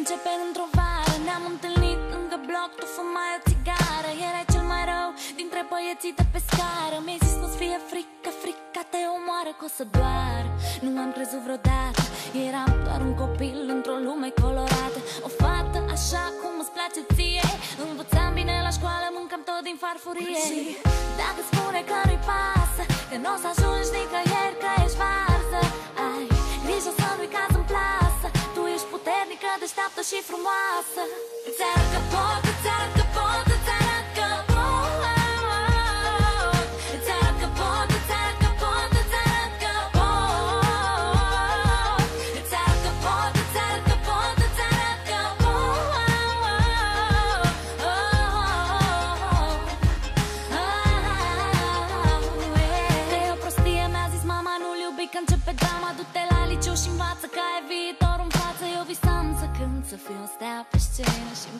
începe într-o vară. Ne-am întâlnit lângă bloc, tu fumai o țigară. Erai cel mai rău dintre băieții de pe scară. Mi-ai zis nu-ți fie frică, frica te omoară, că o să doară. Nu am crezut vreodată, eram doar un copil într-o lume colorată. O fată așa cum îți place ție. Învățam bine la școală, mâncam tot din farfurie. Dacă spune că nu-i pasă, că n-o să ajungi nicăieri, că ești varză, ai grijă să nu-i caz în plasă. Tu ești puternică, deșteaptă și frumoasă. Îți arăt că pot, îți arăt că pot, îți arăt că pot. Îți arăt că pot, îți arăt că pot, îți arăt că pot. Îți arăt că pot, îți arăt că pot, îți arăt că pot. Că e o prostie, mi-a zis mama, nu-l iubi că începe drama. Du-te la liceu și învață că ai viitor în față. Eu visam să cânt, să fiu o stea pe scenă și-mi